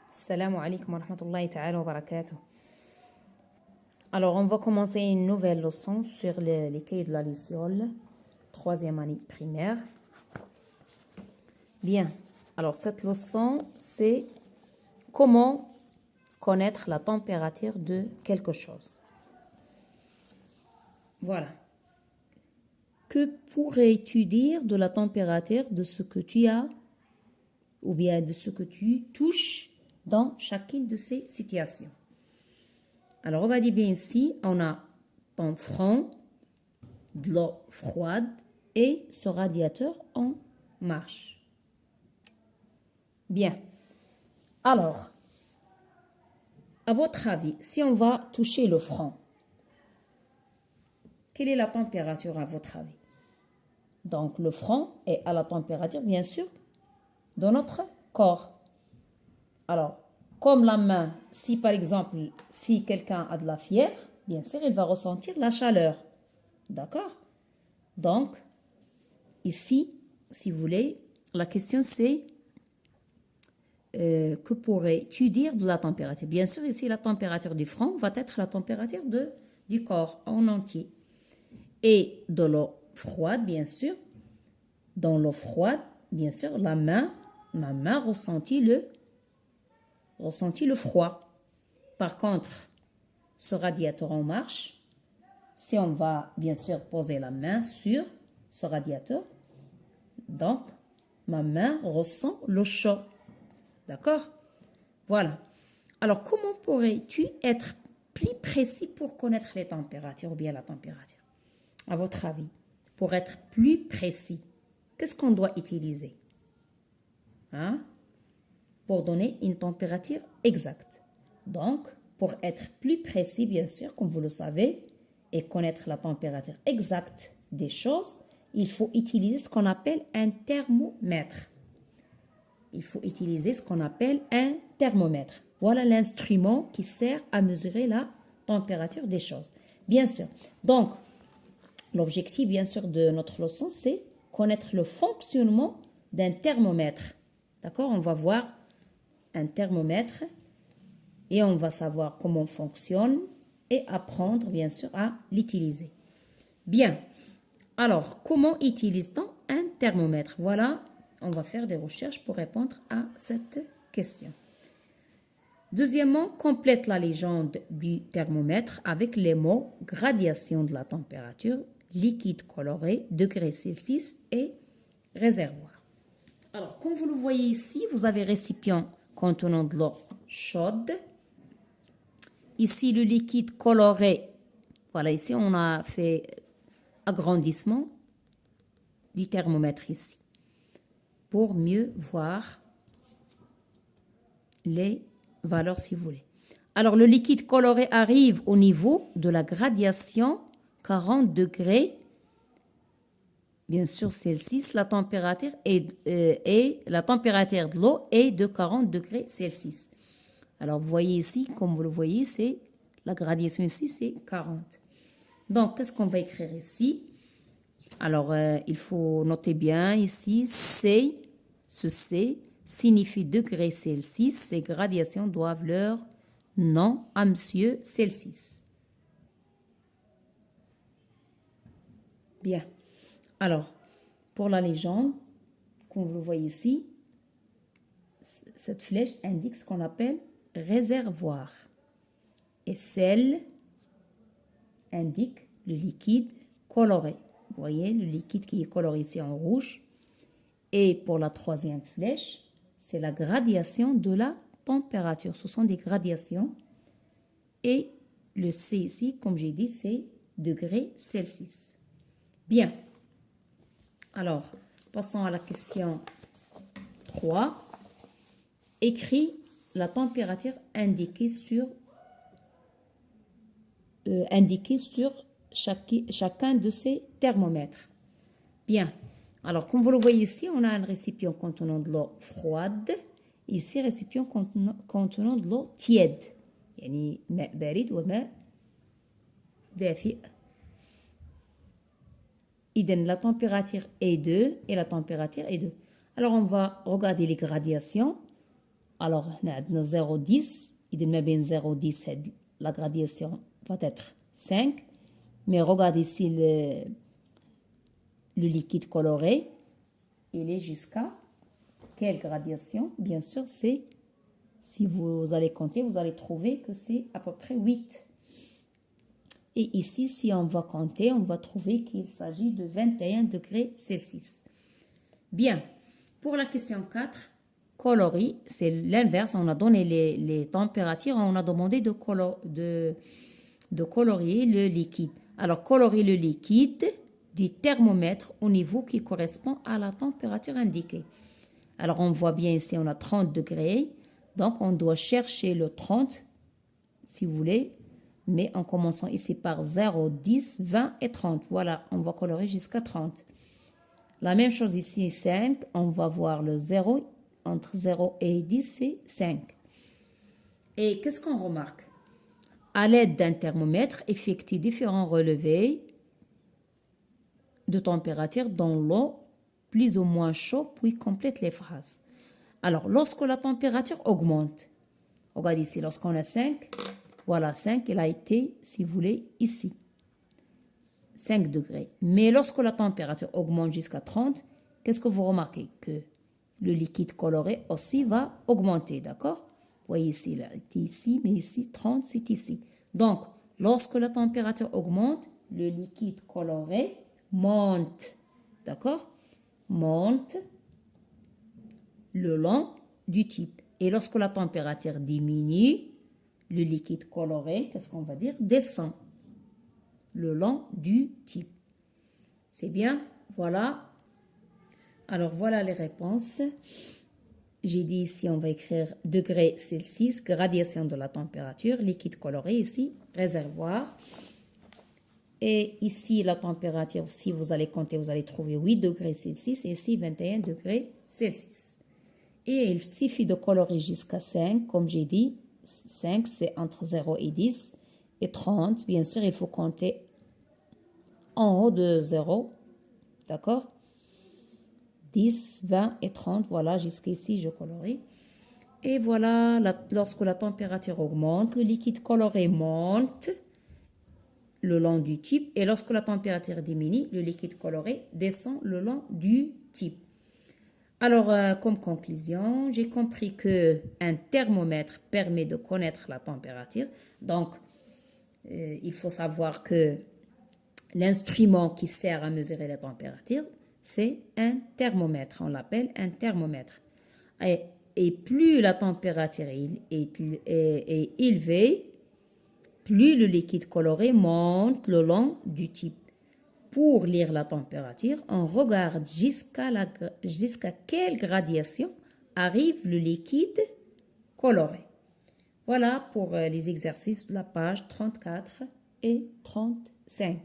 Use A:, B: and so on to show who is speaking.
A: Assalamu alaikum wa rahmatullahi ta'ala wa barakatuh. Alors, on va commencer une nouvelle leçon sur les cahiers de la Luciole, troisième année primaire. Bien, alors cette leçon, c'est comment connaître la température de quelque chose. Voilà. Que pourrais-tu dire de la température de ce que tu as ou bien de ce que tu touches dans chacune de ces situations? Alors, regardez bien ici, on a ton front, de l'eau froide et ce radiateur en marche. Bien. Alors, à votre avis, si on va toucher le front, quelle est la température à votre avis? Donc, le front est à la température, bien sûr, de notre corps. Alors, comme la main, si par exemple, si quelqu'un a de la fièvre, bien sûr, il va ressentir la chaleur. D'accord? Donc, ici, si vous voulez, la question c'est que pourrais-tu dire de la température? Bien sûr, ici, la température du front va être la température du corps en entier. Et de l'eau froide, bien sûr. Dans l'eau froide, bien sûr, ma main ressentit le froid. Par contre, ce radiateur en marche, si on va bien sûr poser la main sur ce radiateur, donc ma main ressent le chaud. D'accord? Voilà. Alors, comment pourrais-tu être plus précis pour connaître les températures ou bien la température? À votre avis, pour être plus précis, qu'est-ce qu'on doit utiliser? Pour donner une température exacte. Donc, pour être plus précis, bien sûr, comme vous le savez, et connaître la température exacte des choses, il faut utiliser ce qu'on appelle un thermomètre. Il faut utiliser ce qu'on appelle un thermomètre. Voilà l'instrument qui sert à mesurer la température des choses. Bien sûr. Donc, l'objectif, bien sûr, de notre leçon, c'est connaître le fonctionnement d'un thermomètre. D'accord? On va voir un thermomètre et on va savoir comment il fonctionne et apprendre, bien sûr, à l'utiliser. Bien. Alors, comment utilise-t-on un thermomètre? Voilà, on va faire des recherches pour répondre à cette question. Deuxièmement, complète la légende du thermomètre avec les mots gradation de la température, liquide coloré, degré Celsius et réservoir. Alors, comme vous le voyez ici, vous avez récipient contenant de l'eau chaude. Ici, le liquide coloré. Voilà, ici, on a fait agrandissement du thermomètre ici pour mieux voir les valeurs si vous voulez. Alors, le liquide coloré arrive au niveau de la gradation 40 degrés. Bien sûr, Celsius, la température la température de l'eau est de 40 degrés Celsius. Alors, vous voyez ici, comme vous le voyez, c'est la gradation ici, c'est 40. Donc, qu'est-ce qu'on va écrire ici? Alors, il faut noter bien ici, ce C signifie degré Celsius. Ces gradations doivent leur nom à Monsieur Celsius. Bien. Alors, pour la légende, comme vous le voyez ici, cette flèche indique ce qu'on appelle réservoir. Et celle indique le liquide coloré. Vous voyez, le liquide qui est coloré ici en rouge. Et pour la troisième flèche, c'est la gradation de la température. Ce sont des gradations. Et le C ici, comme j'ai dit, c'est degré Celsius. Bien. Alors, passons à la question 3. Écris la température indiquée sur chacun de ces thermomètres. Bien. Alors, comme vous le voyez ici, on a un récipient contenant de l'eau froide. Ici, récipient contenant de l'eau tiède. يعني ماء بارد وماء دافئ. إذن la température est 2 et la température est 2. Alors, on va regarder les gradations. Alors, on a 0,10. Il y a 0,10, la gradation va être 5. Mais regarde ici le liquide coloré. Il est jusqu'à quelle gradation? Bien sûr, c'est, si vous allez compter, vous allez trouver que c'est à peu près 8. Et ici, si on va compter, on va trouver qu'il s'agit de 21 degrés Celsius. Bien, pour la question 4, coloris, c'est l'inverse. On a donné les températures, on a demandé de colorier le liquide. Alors, colorier le liquide du thermomètre au niveau qui correspond à la température indiquée. Alors, on voit bien ici, on a 30 degrés. Donc, on doit chercher le 30, si vous voulez, mais en commençant ici par 0, 10, 20 et 30. Voilà, on va colorier jusqu'à 30. La même chose ici, 5, on va voir le 0, entre 0 et 10, c'est 5. Et qu'est-ce qu'on remarque? À l'aide d'un thermomètre, effectue différents relevés de température dans l'eau, plus ou moins chaud, puis complète les phrases. Alors, lorsque la température augmente, regardez ici, lorsqu'on a 5, voilà, 5, il a été, si vous voulez, ici. 5 degrés. Mais lorsque la température augmente jusqu'à 30, qu'est-ce que vous remarquez? Que le liquide coloré aussi va augmenter, d'accord? Vous voyez ici, il a été ici, mais ici, 30, c'est ici. Donc, lorsque la température augmente, le liquide coloré monte, d'accord? Monte le long du type. Et lorsque la température diminue, le liquide coloré, qu'est-ce qu'on va dire? Descend le long du type. C'est bien? Voilà. Alors, voilà les réponses. J'ai dit ici, on va écrire degrés Celsius, gradation de la température, liquide coloré ici, réservoir. Et ici, la température, si vous allez compter, vous allez trouver 8 degrés Celsius et ici 21 degrés Celsius. Et il suffit de colorer jusqu'à 5, comme j'ai dit. 5, c'est entre 0 et 10. Et 30, bien sûr, il faut compter en haut de 0. D'accord? 10, 20 et 30, voilà, jusqu'ici, je colorie. Et voilà, lorsque la température augmente, le liquide coloré monte le long du type. Et lorsque la température diminue, le liquide coloré descend le long du type. Alors, comme conclusion, j'ai compris qu'un thermomètre permet de connaître la température. Donc, il faut savoir que l'instrument qui sert à mesurer la température, c'est un thermomètre. On l'appelle un thermomètre. Et plus la température est élevée, plus le liquide coloré monte le long du type. Pour lire la température, on regarde jusqu'à quelle gradation arrive le liquide coloré. Voilà pour les exercices de la page 34 et 35.